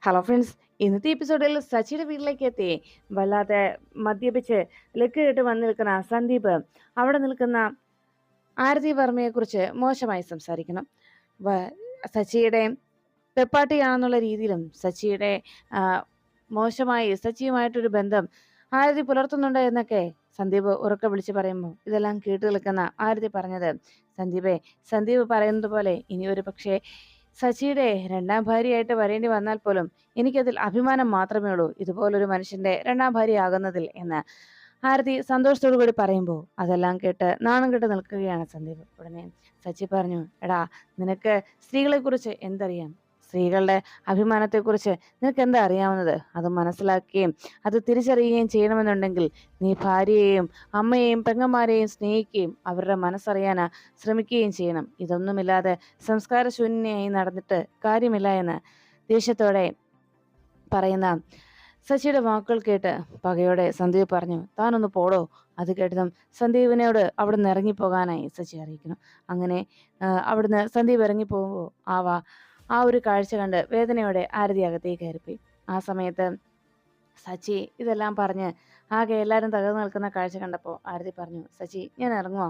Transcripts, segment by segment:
Hello friends, ഇന്നത്തെ എപ്പിസോഡിൽ സച്ചിയുടെ വീട്ടിലേക്ക് എത്തി വല്ലാതെ മദ്യപിച്ച് ലക്കിട്ട് വന്നു നിൽക്കുന്ന സന്ദീപ് അവിടെ നിൽക്കുന്ന ആരതി വർമ്മയെക്കുറിച്ച് മോശമായി സംസാരിക്കണം. സച്ചിയുടെ പെപ്പാട്ടിയാണെന്നുള്ള രീതിയിലും സച്ചിയുടെ ആ, സച്ചിയുമായിട്ടൊരു ബന്ധം ആരതി പുലർത്തുന്നുണ്ട് എന്നൊക്കെ സന്ദീപ് ഉറക്കെ വിളിച്ച് പറയുമ്പോൾ ഇതെല്ലാം കേട്ടു നിൽക്കുന്ന ആരതി പറഞ്ഞത്, സന്ദീപ് പറയുന്നത് പോലെ ഇനി ഒരു പക്ഷേ സച്ചിയുടെ രണ്ടാം ഭാര്യയായിട്ട് വരേണ്ടി വന്നാൽ പോലും എനിക്കതിൽ അഭിമാനം മാത്രമേ ഉള്ളൂ, ഇതുപോലൊരു മനുഷ്യന്റെ രണ്ടാം ഭാര്യയാകുന്നതിൽ എന്ന് ആരതി സന്തോഷത്തോടു കൂടി പറയുമ്പോൾ അതെല്ലാം കേട്ട് നാണം കെട്ട് നിൽക്കുകയാണ് സന്ദീപ്. ഉടനെ സച്ചി പറഞ്ഞു, എടാ, നിനക്ക് സ്ത്രീകളെ കുറിച്ച് എന്തറിയാം? സ്ത്രീകളുടെ അഭിമാനത്തെക്കുറിച്ച് നിനക്ക് എന്താ അറിയാവുന്നത്? അത് മനസ്സിലാക്കുകയും അത് തിരിച്ചറിയുകയും ചെയ്യണമെന്നുണ്ടെങ്കിൽ നീ ഭാര്യയെയും അമ്മയെയും പെങ്ങന്മാരെയും സ്നേഹിക്കുകയും അവരുടെ മനസ്സറിയാൻ ശ്രമിക്കുകയും ചെയ്യണം. ഇതൊന്നുമില്ലാതെ സംസ്കാരശൂന്യനായി നടന്നിട്ട് കാര്യമില്ല എന്ന് ദേഷ്യത്തോടെ പറയുന്ന സച്ചിയുടെ വാക്കുകൾ കേട്ട് പകയോടെ സന്ദീപ് പറഞ്ഞു, താനൊന്ന് പോടോ. അത് കേട്ടതും സന്ദീപിനോട് അവിടുന്ന് ഇറങ്ങിപ്പോകാനായി സച്ചി അറിയിക്കുന്നു. അങ്ങനെ അവിടുന്ന് സന്ദീപ് ഇറങ്ങിപ്പോകുമ്പോൾ ആ ഒരു കാഴ്ച കണ്ട് വേദനയോടെ ആരതി അകത്തേക്ക് കയറിപ്പോയി. ആ സമയത്ത് സച്ചി ഇതെല്ലാം പറഞ്ഞ് ആകെ എല്ലാവരും തകർന്നു നിൽക്കുന്ന കാഴ്ച കണ്ടപ്പോൾ ആരതി പറഞ്ഞു, സച്ചി ഞാൻ ഇറങ്ങുവാ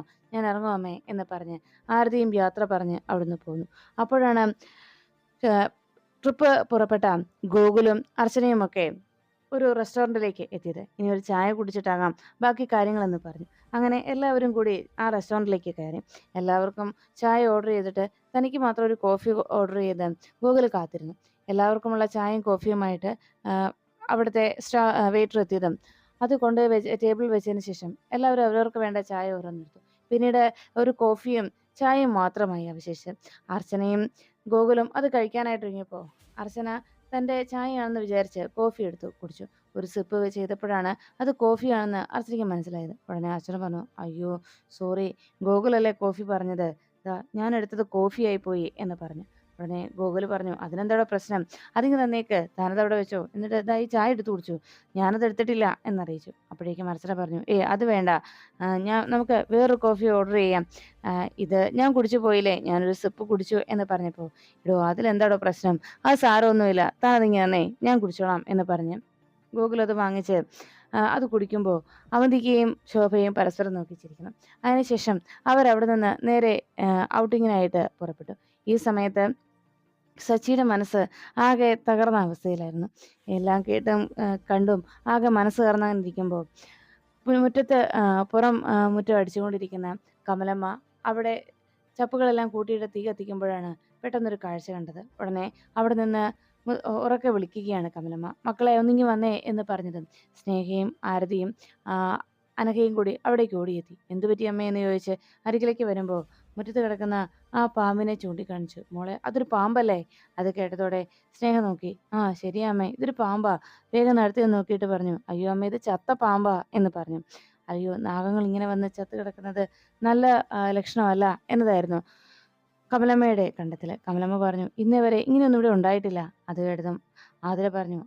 അമ്മേ എന്ന് പറഞ്ഞ് ആരതിയും യാത്ര പറഞ്ഞ് അവിടുന്ന് പോന്നു. അപ്പോഴാണ് ട്രിപ്പ് പുറപ്പെട്ട ഗോകുലും അർച്ചനയും ഒക്കെ ഒരു റെസ്റ്റോറൻറ്റിലേക്ക് എത്തിയത്. ഇനി ഒരു ചായ കുടിച്ചിട്ടാകാം ബാക്കി കാര്യങ്ങളെന്ന് പറഞ്ഞു. അങ്ങനെ എല്ലാവരും കൂടി ആ റെസ്റ്റോറൻറ്റിലേക്ക് കയറി. എല്ലാവർക്കും ചായ ഓർഡർ ചെയ്തിട്ട് തനിക്ക് മാത്രം ഒരു കോഫി ഓർഡർ ചെയ്ത് ഗൂഗിൾ കാത്തിരുന്നു. എല്ലാവർക്കുമുള്ള ചായയും കോഫിയുമായിട്ട് അവിടുത്തെ വെയിറ്റർ എത്തിയതും അത് കൊണ്ടുപോയി ടേബിളിൽ വെച്ചതിന് ശേഷം എല്ലാവരും അവരവർക്ക് വേണ്ട ചായ ഓരോന്നെടുത്തു. പിന്നീട് ഒരു കോഫിയും ചായയും മാത്രമായി അവശേഷിച്ചത്. അർച്ചനയും ഗോകുലും അത് കഴിക്കാനായിട്ട് ഒരുങ്ങിയപ്പോൾ അർച്ചന തൻ്റെ ചായയാണെന്ന് വിചാരിച്ച് കോഫി എടുത്തു കുടിച്ചു. ഒരു സിപ്പ് ചെയ്തപ്പോഴാണ് അത് കോഫിയാണെന്ന് അർച്ചനയ്ക്ക് മനസ്സിലായത്. ഉടനെ അർച്ചന പറഞ്ഞു, അയ്യോ സോറി, ഗോകുലല്ലേ കോഫി പറഞ്ഞത്, ഞാൻ എടുത്തത് കോഫിയായി പോയി എന്ന് പറഞ്ഞു. ഉടനെ ഗോകുൽ പറഞ്ഞു, അതിനെന്താടോ പ്രശ്നം, അതിങ്ങ് തന്നേക്ക്, താനതവിടെ വെച്ചോ, എന്നിട്ട് ഈ ചായ എടുത്തു കുടിച്ചു, ഞാനത് എടുത്തിട്ടില്ല എന്നറിയിച്ചു. അപ്പോഴേക്കും അർച്ചന പറഞ്ഞു, അത് വേണ്ട, നമുക്ക് വേറൊരു കോഫി ഓർഡർ ചെയ്യാം, ഇത് ഞാൻ കുടിച്ചു പോയില്ലേ, ഞാനൊരു സിപ്പ് കുടിച്ചു എന്ന് പറഞ്ഞപ്പോൾ, അതിലെന്താടോ പ്രശ്നം, അത് സാരമൊന്നുമില്ല, താൻ അതിങ്ങനെ ഞാൻ കുടിച്ചോളാം എന്ന് പറഞ്ഞ് ഗോകുൽ അത് വാങ്ങിച്ച് അത് കുടിക്കുമ്പോൾ അവന്തികയും ശോഭയും പരസ്പരം നോക്കിച്ചിരിക്കണം. അതിനുശേഷം അവരവിടെ നിന്ന് നേരെ ഔട്ടിങ്ങിനായിട്ട് പുറപ്പെട്ടു. ഈ സമയത്ത് സച്ചിയുടെ മനസ്സ് ആകെ തകർന്ന അവസ്ഥയിലായിരുന്നു. എല്ലാം കേട്ടും കണ്ടും ആകെ മനസ്സ് തകർന്നിരിക്കുമ്പോൾ മുറ്റത്ത് മുറ്റം അടിച്ചുകൊണ്ടിരിക്കുന്ന കമലമ്മ അവിടെ ചപ്പുകളെല്ലാം കൂട്ടിയിട്ട് തീ കത്തിക്കുമ്പോഴാണ് പെട്ടെന്നൊരു കാഴ്ച കണ്ടത്. ഉടനെ അവിടെ നിന്ന് ഉറക്കെ വിളിക്കുകയാണ് കമലമ്മ, മക്കളെ ഒന്നിങ്ങി വന്നേ എന്ന് പറഞ്ഞതും സ്നേഹയും ആരതിയും അനഘയും കൂടി അവിടേക്ക് ഓടിയെത്തി. എന്തു പറ്റി അമ്മേ എന്ന് ചോദിച്ച് അരികിലേക്ക് വരുമ്പോൾ മുറ്റത്ത് കിടക്കുന്ന ആ പാമ്പിനെ ചൂണ്ടിക്കാണിച്ചു. മോളെ, അതൊരു പാമ്പല്ലേ? അത് കേട്ടതോടെ സ്നേഹ നോക്കി, ശരിയാ അമ്മേ, ഇതൊരു പാമ്പാ. വേഗം നടത്തി നോക്കിയിട്ട് പറഞ്ഞു, അയ്യോ അമ്മ, ഇത് ചത്ത പാമ്പാ എന്ന് പറഞ്ഞു. അയ്യോ, നാഗങ്ങൾ ഇങ്ങനെ വന്ന് ചത്ത് കിടക്കുന്നത് നല്ല ലക്ഷണമല്ല എന്നതായിരുന്നു കമലമ്മയുടെ കണ്ടെത്തല്. കമലമ്മ പറഞ്ഞു, ഇന്നേ വരെ ഇങ്ങനെയൊന്നും ഇവിടെ ഉണ്ടായിട്ടില്ല. അത് കേട്ടതും ആതിര പറഞ്ഞു,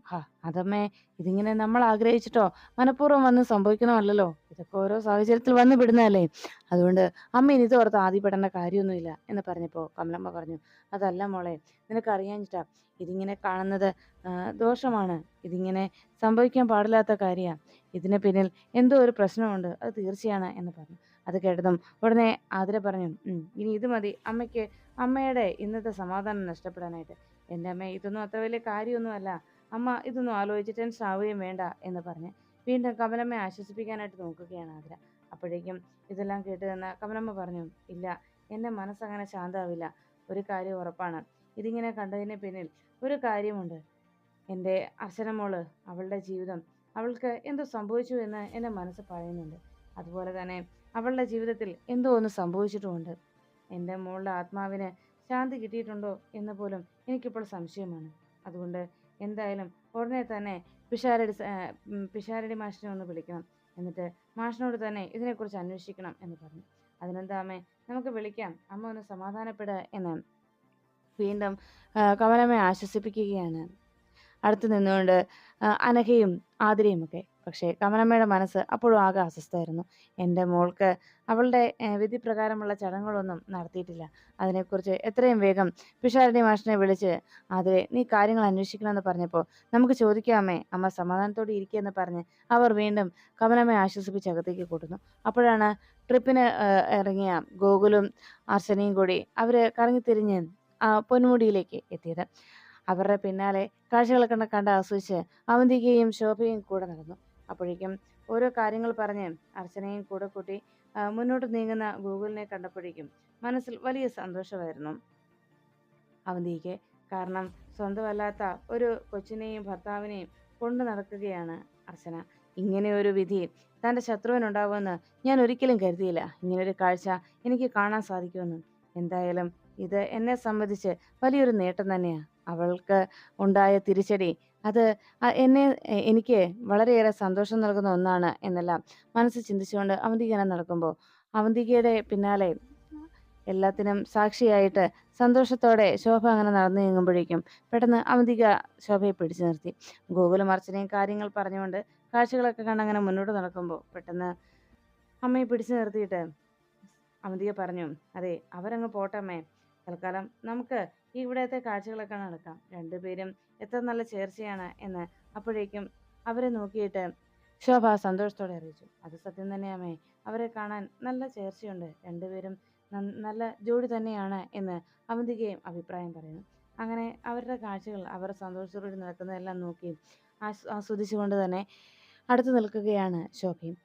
അതമ്മേ, ഇതിങ്ങനെ നമ്മൾ ആഗ്രഹിച്ചിട്ടോ മനഃപൂർവ്വം വന്ന് സംഭവിക്കണമല്ലല്ലോ, ഇതൊക്കെ ഓരോ സാഹചര്യത്തിൽ വന്ന് വിടുന്നതല്ലേ, അതുകൊണ്ട് അമ്മ ഇനി ഓർത്ത് ആദ്യപ്പെടേണ്ട കാര്യമൊന്നുമില്ല എന്ന് പറഞ്ഞപ്പോൾ കമലമ്മ പറഞ്ഞു, അതല്ല മോളെ, നിനക്കറിയാഞ്ഞിട്ടാ, ഇതിങ്ങനെ കാണുന്നത് ദോഷമാണ്, ഇതിങ്ങനെ സംഭവിക്കാൻ പാടില്ലാത്ത കാര്യമാണ്, ഇതിന് പിന്നിൽ എന്തോ ഒരു പ്രശ്നമുണ്ട്, അത് തീർച്ചയാണ് എന്ന് പറഞ്ഞു. അത് കേട്ടതും ഉടനെ ആതിര പറഞ്ഞു, ഇനി ഇത് മതി അമ്മയ്ക്ക്, അമ്മയുടെ ഇന്നത്തെ സമാധാനം നഷ്ടപ്പെടാനായിട്ട്. എൻ്റെ അമ്മ, ഇതൊന്നും അത്ര വലിയ കാര്യമൊന്നുമല്ല, അമ്മ ഇതൊന്നും ആലോചിച്ച് ടെൻഷൻ ആവുകയും വേണ്ട എന്ന് പറഞ്ഞ് വീണ്ടും കമലമ്മയെ ആശ്വസിപ്പിക്കാനായിട്ട് നോക്കുകയാണ് ആതിര. അപ്പോഴേക്കും ഇതെല്ലാം കേട്ട് തന്ന കമലമ്മ പറഞ്ഞു, ഇല്ല, എൻ്റെ മനസ്സങ്ങനെ ശാന്തമാവില്ല, ഒരു കാര്യം ഉറപ്പാണ്, ഇതിങ്ങനെ കണ്ടതിന് പിന്നിൽ ഒരു കാര്യമുണ്ട്. എൻ്റെ അർച്ചനമോള്, അവളുടെ ജീവിതം, അവൾക്ക് എന്തോ സംഭവിച്ചു എന്ന് എൻ്റെ മനസ്സ് പറയുന്നുണ്ട്. അതുപോലെ തന്നെ അവളുടെ ജീവിതത്തിൽ എന്തോ ഒന്ന് സംഭവിച്ചിട്ടുമുണ്ട്. എൻ്റെ മോളുടെ ആത്മാവിന് ശാന്തി കിട്ടിയിട്ടുണ്ടോ എന്ന് പോലും എനിക്കിപ്പോൾ സംശയമാണ്. അതുകൊണ്ട് എന്തായാലും ഉടനെ തന്നെ പിഷാരടി മാഷിനെ ഒന്ന് വിളിക്കണം, എന്നിട്ട് മാഷിനോട് തന്നെ ഇതിനെക്കുറിച്ച് അന്വേഷിക്കണം എന്ന് പറഞ്ഞു. അതിനെന്താ അമ്മേ, നമുക്ക് വിളിക്കാം, അമ്മ ഒന്ന് സമാധാനപ്പെടുക എന്ന് വീണ്ടും കമലമ്മയെ ആശ്വസിപ്പിക്കുകയാണ് അടുത്ത് നിന്നുകൊണ്ട് അനഘയും ആതിരയും ഒക്കെ. പക്ഷേ കമലമ്മയുടെ മനസ്സ് അപ്പോഴും ആകെ അസ്വസ്ഥമായിരുന്നു. എൻ്റെ മോൾക്ക് അവളുടെ വിധിപ്രകാരമുള്ള ചടങ്ങുകളൊന്നും നടത്തിയിട്ടില്ല. അതിനെക്കുറിച്ച് എത്രയും വേഗം പിഷാരടി മാഷിനെ വിളിച്ച് നീ കാര്യങ്ങൾ അന്വേഷിക്കണമെന്ന് പറഞ്ഞപ്പോൾ നമുക്ക് ചോദിക്കാമേ, അമ്മ സമാധാനത്തോടെ ഇരിക്കുകയെന്ന് പറഞ്ഞ് അവർ വീണ്ടും കമലമ്മയെ ആശ്വസിപ്പിച്ച് അകത്തേക്ക് കൂട്ടുന്നു. അപ്പോഴാണ് ട്രിപ്പിന് ഇറങ്ങിയ ഗോകുലും അർച്ചനയും കൂടി അവർ കറങ്ങിത്തിരിഞ്ഞ് പൊന്മുടിയിലേക്ക് എത്തിയത്. അവരുടെ പിന്നാലെ കാഴ്ചകളൊക്കെ കണ്ട് ആസ്വദിച്ച് അവന്തികയും ശോഭയും കൂടെ നടന്നു. അപ്പോഴേക്കും ഓരോ കാര്യങ്ങൾ പറഞ്ഞ് അർച്ചനയും കൂടെ കൂട്ടി മുന്നോട്ട് നീങ്ങുന്ന ഗൂഗിളിനെ കണ്ടപ്പോഴേക്കും മനസ്സിൽ വലിയ സന്തോഷമായിരുന്നു അവന്തിക്ക്. കാരണം സ്വന്തമല്ലാത്ത ഒരു കൊച്ചിനെയും ഭർത്താവിനെയും കൊണ്ടു നടക്കുകയാണ് അർച്ചന. ഇങ്ങനെ ഒരു വിധി തൻ്റെ ശത്രുവിനുണ്ടാവുമെന്ന് ഞാൻ ഒരിക്കലും കരുതിയില്ല. ഇങ്ങനൊരു കാഴ്ച എനിക്ക് കാണാൻ സാധിക്കുമെന്ന്. എന്തായാലും ഇത് എന്നെ സംബന്ധിച്ച് വലിയൊരു നേട്ടം തന്നെയാണ്. അവൾക്ക് ഉണ്ടായ തിരിച്ചടി അത് എനിക്ക് വളരെയേറെ സന്തോഷം നൽകുന്ന ഒന്നാണ് എന്നെല്ലാം മനസ്സിൽ ചിന്തിച്ചുകൊണ്ട് അവന്തിക ഇങ്ങനെ നടക്കുമ്പോൾ അവന്തികയുടെ പിന്നാലെ എല്ലാത്തിനും സാക്ഷിയായിട്ട് സന്തോഷത്തോടെ ശോഭ അങ്ങനെ നടന്നു നീങ്ങുമ്പോഴേക്കും പെട്ടെന്ന് അവന്തിക ശോഭയെ പിടിച്ചു നിർത്തി. ഗോകുലും അർച്ചനയും കാര്യങ്ങൾ പറഞ്ഞുകൊണ്ട് കാഴ്ചകളൊക്കെ കണ്ട് അങ്ങനെ മുന്നോട്ട് നടക്കുമ്പോൾ പെട്ടെന്ന് അമ്മയെ പിടിച്ചു നിർത്തിയിട്ട് അവന്തിക പറഞ്ഞു, അതെ അവരങ്ങ് പോട്ടമ്മേ, തൽക്കാലം നമുക്ക് ഈ ഇവിടത്തെ കാഴ്ചകളൊക്കെ നടക്കാം. രണ്ടുപേരും എത്ര നല്ല ചേർച്ചയാണ് എന്ന് അപ്പോഴേക്കും അവരെ നോക്കിയിട്ട് ശോഭ സന്തോഷത്തോടെ അറിയിച്ചു. അത് സത്യം തന്നെയാമേ, അവരെ കാണാൻ നല്ല ചേർച്ചയുണ്ട്, രണ്ടുപേരും നല്ല ജോഡി തന്നെയാണ് എന്ന് അവന്തികയും അഭിപ്രായം പറയുന്നു. അങ്ങനെ അവരുടെ കാഴ്ചകൾ അവർ സന്തോഷത്തോടെ നടക്കുന്നതെല്ലാം നോക്കി ആസ്വദിച്ചുകൊണ്ട് തന്നെ അടുത്ത് നിൽക്കുകയാണ് ശോഭയും.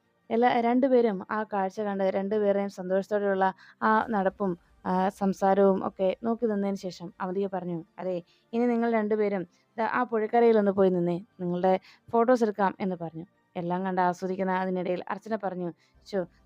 രണ്ടുപേരും ആ കാഴ്ച കണ്ട് രണ്ടുപേരെയും സന്തോഷത്തോടെയുള്ള ആ നടപ്പും സംസാരവും ഒക്കെ നോക്കി നിന്നതിന് ശേഷം അവന്തിക പറഞ്ഞു, അതെ ഇനി നിങ്ങൾ രണ്ടുപേരും ആ പുഴക്കരയിലൊന്ന് പോയി നിന്നേ, നിങ്ങളുടെ ഫോട്ടോസ് എടുക്കാം എന്ന് പറഞ്ഞു. എല്ലാം കണ്ട് ആസ്വദിക്കുന്ന അതിനിടയിൽ അർച്ചന പറഞ്ഞു,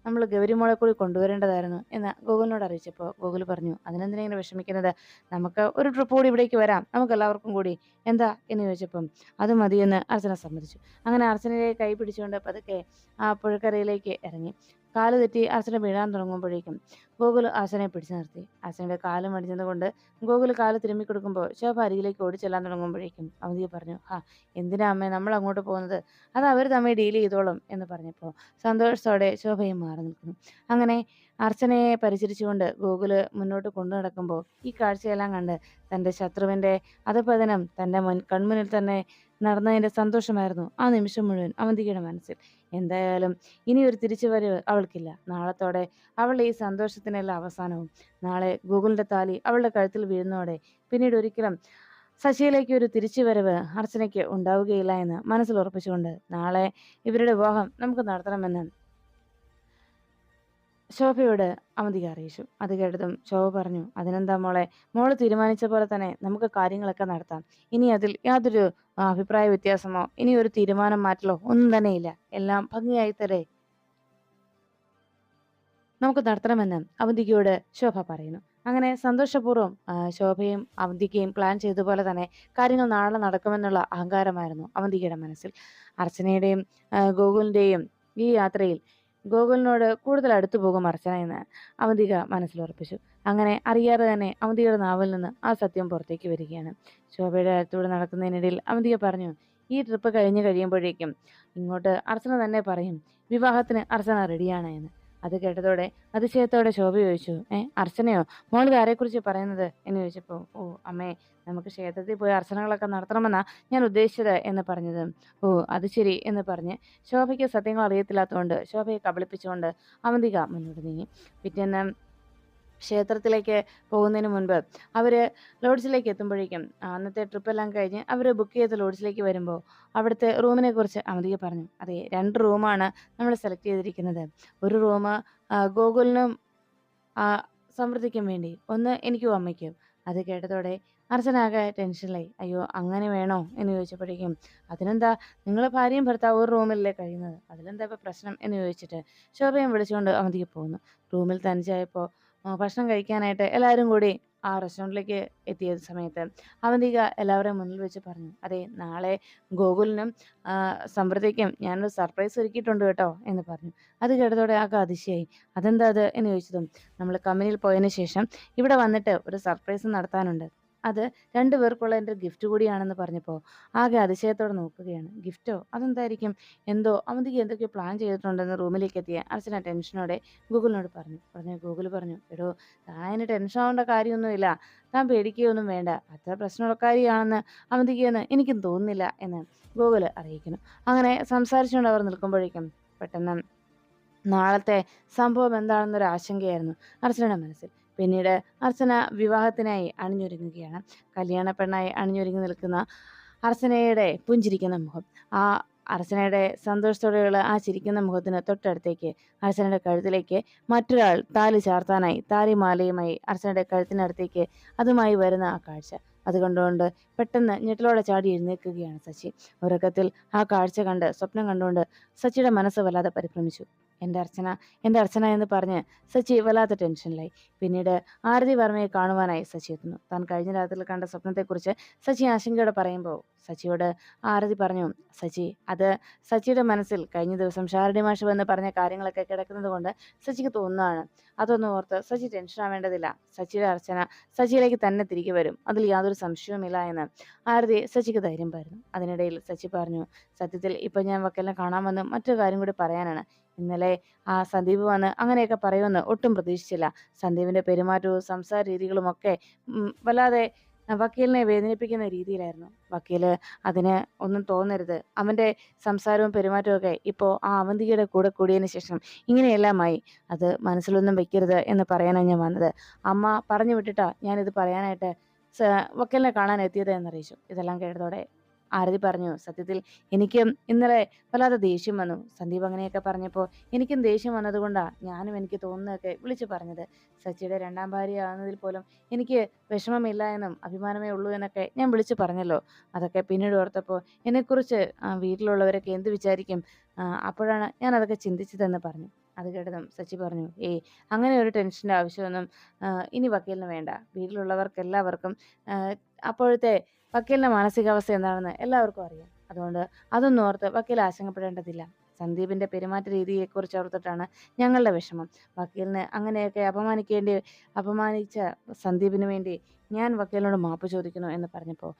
നമ്മൾ ഗൗരിമോളെ കൂടി കൊണ്ടുവരേണ്ടതായിരുന്നു എന്ന് ഗോകുലിനോട് അറിയിച്ചപ്പോൾ ഗോകുൽ പറഞ്ഞു, അതിനെന്തിനാ ഇങ്ങനെ വിഷമിക്കുന്നത്, നമുക്ക് ഒരു ട്രിപ്പ് കൂടി ഇവിടേക്ക് വരാം, നമുക്ക് എല്ലാവർക്കും കൂടി, എന്താ എന്ന് ചോദിച്ചപ്പം അത് മതിയെന്ന് അർച്ചന സമ്മതിച്ചു. അങ്ങനെ അർച്ചനയെ കൈ പിടിച്ചുകൊണ്ട് പതുക്കെ ആ പുഴക്കരയിലേക്ക് ഇറങ്ങി. കാല് തെറ്റി അർച്ചന വീഴാൻ തുടങ്ങുമ്പോഴേക്കും ഗോകുൽ അർച്ചനയെ പിടിച്ചു നിർത്തി. അർച്ചനയുടെ കാല് മടിഞ്ഞത് കൊണ്ട് ഗോകുൽ കാല് തിരുമ്മി കൊടുക്കുമ്പോൾ ശോഭ അരികിലേക്ക് ഓടിച്ചെല്ലാൻ തുടങ്ങുമ്പോഴേക്കും അവന്തിക പറഞ്ഞു, എന്തിനാ അമ്മേ നമ്മൾ അങ്ങോട്ട് പോകുന്നത്, അത് അവർ തമ്മിൽ ഡീൽ ചെയ്തോളും എന്ന് പറഞ്ഞപ്പോൾ സന്തോഷത്തോടെ ശോഭയും മാറി നിൽക്കുന്നു. അങ്ങനെ അർച്ചനയെ പരിചരിച്ചുകൊണ്ട് ഗോകുല് മുന്നോട്ട് കൊണ്ടു നടക്കുമ്പോൾ ഈ കാഴ്ചയെല്ലാം കണ്ട് തൻ്റെ ശത്രുവിൻ്റെ അധപതനം തൻ്റെ കൺമുന്നിൽ തന്നെ നടന്നതിൻ്റെ സന്തോഷമായിരുന്നു ആ നിമിഷം മുഴുവൻ അവന്തികയുടെ മനസ്സിൽ. എന്തായാലും ഇനിയൊരു തിരിച്ചുവരവ് അവൾക്കില്ല. നാളത്തോടെ അവളുടെ ഈ സന്തോഷത്തിനെല്ലാം അവസാനവും. നാളെ ഗൂഗിളിൻ്റെ താലി അവളുടെ കഴുത്തിൽ വീഴുന്നതോടെ പിന്നീട് ഒരിക്കലും ശശിയിലേക്ക് ഒരു തിരിച്ചുവരവ് അർച്ചനയ്ക്ക് ഉണ്ടാവുകയില്ല എന്ന് മനസ്സിൽ ഉറപ്പിച്ചുകൊണ്ട് നാളെ ഇവരുടെ വിവാഹം നമുക്ക് നടത്തണമെന്ന് ശോഭയോട് അവന്തിക അറിയിച്ചു. അത് കേട്ടതും ശോഭ പറഞ്ഞു, അതിനെന്താ മോള് തീരുമാനിച്ച പോലെ തന്നെ നമുക്ക് കാര്യങ്ങളൊക്കെ നടത്താം. ഇനി അതിൽ യാതൊരു അഭിപ്രായ വ്യത്യാസമോ ഇനി ഒരു തീരുമാനം മാറ്റലോ ഒന്നും തന്നെയില്ല. എല്ലാം ഭംഗിയായി തന്നെ നമുക്ക് നടത്തണമെന്ന് അവന്തികയോട് ശോഭ പറയുന്നു. അങ്ങനെ സന്തോഷപൂർവ്വം ശോഭയും അവന്തികയും പ്ലാൻ ചെയ്തതുപോലെ തന്നെ കാര്യങ്ങൾ നാളെ നടക്കുമെന്നുള്ള അഹങ്കാരമായിരുന്നു അവന്തികയുടെ മനസ്സിൽ. അർച്ചനയുടെയും ഗോകുലിൻ്റെയും ഈ യാത്രയിൽ ഗോകുലിനോട് കൂടുതൽ അടുത്തു പോകും അർച്ചന എന്ന് അവന്തിക മനസ്സിലുറപ്പിച്ചു. അങ്ങനെ അറിയാതെ തന്നെ അവന്തികയുടെ നാവിൽ നിന്ന് ആ സത്യം പുറത്തേക്ക് വരികയാണ്. ശോഭയുടെ അടുത്തൂടെ നടക്കുന്നതിനിടയിൽ അവന്തിക പറഞ്ഞു, ഈ ട്രിപ്പ് കഴിയുമ്പോഴേക്കും ഇങ്ങോട്ട് അർച്ചന തന്നെ പറയും വിവാഹത്തിന് അർച്ചന റെഡിയാണ് എന്ന്. അത് കേട്ടതോടെ അതിശയത്തോടെ ശോഭ ചോദിച്ചു, അർച്ചനയോ, മോളിത് ആരെക്കുറിച്ച് പറയുന്നത് എന്ന് ചോദിച്ചപ്പോൾ, ഓ അമ്മേ, നമുക്ക് ക്ഷേത്രത്തിൽ പോയി അർച്ചനകളൊക്കെ നടത്തണമെന്നാ ഞാൻ ഉദ്ദേശിച്ചത് എന്ന് പറഞ്ഞത്. ഓ അത് ശരി എന്ന് പറഞ്ഞ് ശോഭയ്ക്ക് സത്യങ്ങൾ അറിയത്തില്ലാത്തതുകൊണ്ട് ശോഭയെ കബളിപ്പിച്ചുകൊണ്ട് അവന്തിക മുന്നോട്ട് നീങ്ങി. പിറ്റേന്ന് ക്ഷേത്രത്തിലേക്ക് പോകുന്നതിന് മുൻപ് അവർ ലോഡ്ജിലേക്ക് എത്തുമ്പോഴേക്കും അന്നത്തെ ട്രിപ്പെല്ലാം കഴിഞ്ഞ് അവർ ബുക്ക് ചെയ്ത ലോഡ്ജിലേക്ക് വരുമ്പോൾ അവിടുത്തെ റൂമിനെ കുറിച്ച് അവന്തിക പറഞ്ഞു, അതെ 2 റൂമാണ് നമ്മൾ സെലക്ട് ചെയ്തിരിക്കുന്നത്. ഒരു റൂം ഗോകുലിനും സമൃദ്ധിക്കും വേണ്ടി, ഒന്ന് എനിക്കും അമ്മയ്ക്കും. അത് കേട്ടതോടെ അർച്ചനാകെ ടെൻഷനിലായി. അയ്യോ അങ്ങനെ വേണോ എന്ന് ചോദിച്ചപ്പോഴേക്കും, അതിനെന്താ, നിങ്ങൾ ഭാര്യയും ഭർത്താവും ഒരു റൂമിലല്ലേ കഴിയുന്നത്, അതിലെന്താ ഇപ്പോൾ പ്രശ്നം എന്ന് ചോദിച്ചിട്ട് ശോഭയും വിളിച്ചുകൊണ്ട് അവന്തിക പോകുന്നു. റൂമിൽ തനിച്ചായപ്പോൾ ഭക്ഷണം കഴിക്കാനായിട്ട് എല്ലാവരും കൂടി ആ റെസ്റ്റോറൻറ്റിലേക്ക് എത്തിയ സമയത്ത് അവന്തിക എല്ലാവരുടെയും മുന്നിൽ വെച്ച് പറഞ്ഞു, അതെ നാളെ ഗോകുലിനും സമൃദ്ധിക്കും ഞാനൊരു സർപ്രൈസ് ഒരുക്കിയിട്ടുണ്ട് കേട്ടോ എന്ന് പറഞ്ഞു. അത് കേട്ടതോടെ ആകെ അതിശയായി. അതെന്താ അത് എന്ന് ചോദിച്ചതും, നമ്മൾ കമ്പനിയിൽ പോയതിന് ശേഷം ഇവിടെ വന്നിട്ട് ഒരു സർപ്രൈസ് നടത്താനുണ്ട്, അത് 2 പേർക്കുള്ള എൻ്റെ ഗിഫ്റ്റ് കൂടിയാണെന്ന് പറഞ്ഞപ്പോൾ ആകെ അതിശയത്തോടെ നോക്കുകയാണ്. ഗിഫ്റ്റോ? അതെന്തായിരിക്കും? എന്തോ അവന്തിക എന്തൊക്കെയോ പ്ലാൻ ചെയ്തിട്ടുണ്ടെന്ന് റൂമിലേക്ക് എത്തിയ അർച്ചന ടെൻഷനോടെ ഗൂഗിളിനോട് പറഞ്ഞു. ഉടനെ ഗൂഗിൾ പറഞ്ഞു, "എടോ താൻ അതിന് ടെൻഷൻ ആവേണ്ട കാര്യമൊന്നുമില്ല. താൻ പേടിക്കുകയൊന്നും വേണ്ട. അത്ര പ്രശ്നക്കാരിയാണെന്ന് അവന്തികയെന്ന് എനിക്കും തോന്നുന്നില്ല" എന്ന് ഗൂഗിൾ അറിയിക്കുന്നു. അങ്ങനെ സംസാരിച്ചുകൊണ്ട് അവർ നിൽക്കുമ്പോഴേക്കും പെട്ടെന്ന് നാളത്തെ സംഭവം എന്താണെന്നൊരു ആശങ്കയായിരുന്നു അർച്ചനയുടെ മനസ്സിൽ. പിന്നീട് അർച്ചന വിവാഹത്തിനായി അണിഞ്ഞൊരുങ്ങുകയാണ്. കല്യാണ പെണ്ണായി അണിഞ്ഞൊരുങ്ങി നിൽക്കുന്ന അർച്ചനയുടെ പുഞ്ചിരിക്കുന്ന മുഖം. ആ അർച്ചനയുടെ സന്തോഷത്തോടെയുള്ള ആ ചിരിക്കുന്ന മുഖത്തിന് തൊട്ടടുത്തേക്ക് അർച്ചനയുടെ കഴുത്തിലേക്ക് മറ്റൊരാൾ താലി ചാർത്താനായി താലിമാലയുമായി അർച്ചനയുടെ കഴുത്തിനടുത്തേക്ക് അതുമായി വരുന്ന ആ കാഴ്ച അത് കണ്ടുകൊണ്ട് പെട്ടെന്ന് ഞെട്ടലോടെ ചാടി എഴുന്നേൽക്കുകയാണ് സച്ചി. ഉറക്കത്തിൽ ആ കാഴ്ച കണ്ട് സ്വപ്നം കണ്ടുകൊണ്ട് സച്ചിയുടെ മനസ്സ് വല്ലാതെ പരിഭ്രമിച്ചു. എൻ്റെ അർച്ചന, എൻ്റെ അർച്ചന എന്ന് പറഞ്ഞ് സച്ചി വല്ലാത്ത ടെൻഷനിലായി. പിന്നീട് ആരതി വർമ്മയെ കാണുവാനായി സച്ചി എത്തുന്നു. താൻ കഴിഞ്ഞ രാത്രിയിൽ കണ്ട സ്വപ്നത്തെക്കുറിച്ച് സച്ചി ആശങ്കയോടെ പറയുമ്പോൾ സച്ചിയോട് ആരതി പറഞ്ഞു, "സച്ചി, അത് സച്ചിയുടെ മനസ്സിൽ കഴിഞ്ഞ ദിവസം ഷാരടി മാഷ് വന്ന് പറഞ്ഞ കാര്യങ്ങളൊക്കെ കിടക്കുന്നത് കൊണ്ട് സച്ചിക്ക് തോന്നുന്നതാണ്. അതൊന്നും ഓർത്ത് സച്ചി ടെൻഷൻ ആവേണ്ടതില്ല. സച്ചിയുടെ അർച്ചന സച്ചിയിലേക്ക് തന്നെ തിരികെ വരും. അതിൽ യാതൊരു സംശയവുമില്ല" എന്ന് ആരതി സച്ചിക്ക് ധൈര്യം പകർന്നു. അതിനിടയിൽ സച്ചി പറഞ്ഞു, "സത്യത്തിൽ ഇപ്പൊ ഞാൻ വക്കീലിനെ കാണാൻ വന്ന് മറ്റൊരു കാര്യം കൂടി പറയാനാണ്. ഇന്നലെ ആ സന്ദീപ് വന്ന് അങ്ങനെയൊക്കെ പറയുമെന്ന് ഒട്ടും പ്രതീക്ഷിച്ചില്ല. സന്ദീപിന്റെ പെരുമാറ്റവും സംസാര രീതികളും ഒക്കെ വല്ലാതെ വക്കീലിനെ വേദനിപ്പിക്കുന്ന രീതിയിലായിരുന്നു. വക്കീല് അതിന് ഒന്നും തോന്നരുത്. അവന്റെ സംസാരവും പെരുമാറ്റവും ഒക്കെ ഇപ്പോൾ ആ അവന്തികയുടെ കൂടെ കൂടിയതിന് ശേഷം ഇങ്ങനെയെല്ലാമായി. അത് മനസ്സിലൊന്നും വെക്കരുത് എന്ന് പറയാനാണ് ഞാൻ വന്നത്. അമ്മ പറഞ്ഞു വിട്ടിട്ടാ ഞാനിത് പറയാനായിട്ട് വക്കീലിനെ കാണാൻ എത്തിയത്" എന്നറിയിച്ചു. ഇതെല്ലാം കേട്ടതോടെ ആരതി പറഞ്ഞു, "സത്യത്തിൽ എനിക്കും ഇന്നലെ വല്ലാതെ ദേഷ്യം വന്നു. സന്ദീപ് അങ്ങനെയൊക്കെ പറഞ്ഞപ്പോൾ എനിക്കും ദേഷ്യം വന്നതുകൊണ്ടാണ് ഞാനും എനിക്ക് തോന്നുന്നതൊക്കെ വിളിച്ചു പറഞ്ഞത്. സച്ചിയുടെ രണ്ടാം ഭാര്യയാകുന്നതിൽ പോലും എനിക്ക് വിഷമമില്ല എന്നും അഭിമാനമേ ഉള്ളൂ എന്നൊക്കെ ഞാൻ വിളിച്ചു പറഞ്ഞല്ലോ. അതൊക്കെ പിന്നീട് ഓർത്തപ്പോൾ എന്നെക്കുറിച്ച് വീട്ടിലുള്ളവരൊക്കെ എന്ത് വിചാരിക്കും? അപ്പോഴാണ് ഞാൻ അതൊക്കെ ചിന്തിച്ചതെന്ന്" പറഞ്ഞു. അത് കേട്ടതും സച്ചി പറഞ്ഞു, "ഏയ്, അങ്ങനെ ഒരു ടെൻഷൻ്റെ ആവശ്യമൊന്നും ഇനി വക്കീലിന് വേണ്ട. വീട്ടിലുള്ളവർക്കെല്ലാവർക്കും അപ്പോഴത്തെ വക്കീലിന്റെ മാനസികാവസ്ഥ എന്താണെന്ന് എല്ലാവർക്കും അറിയാം. അതുകൊണ്ട് അതൊന്നും ഓർത്ത് വക്കീൽ ആശങ്കപ്പെടേണ്ടതില്ല. സന്ദീപിന്റെ പെരുമാറ്റ രീതിയെക്കുറിച്ച് ഓർത്തിട്ടാണ് ഞങ്ങളുടെ വിഷമം. വക്കീലിന് അങ്ങനെയൊക്കെ അപമാനിച്ച സന്ദീപിന് വേണ്ടി ഞാൻ വക്കീലിനോട് മാപ്പ് ചോദിക്കുന്നു" എന്ന് പറഞ്ഞപ്പോൾ,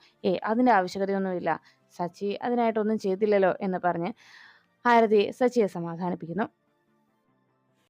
അതിന്റെ ആവശ്യകതയൊന്നുമില്ല. സച്ചി അതിനായിട്ടൊന്നും ചെയ്തില്ലല്ലോ" എന്ന് പറഞ്ഞ് ആരതി സച്ചിയെ സമാധാനിപ്പിക്കുന്നു.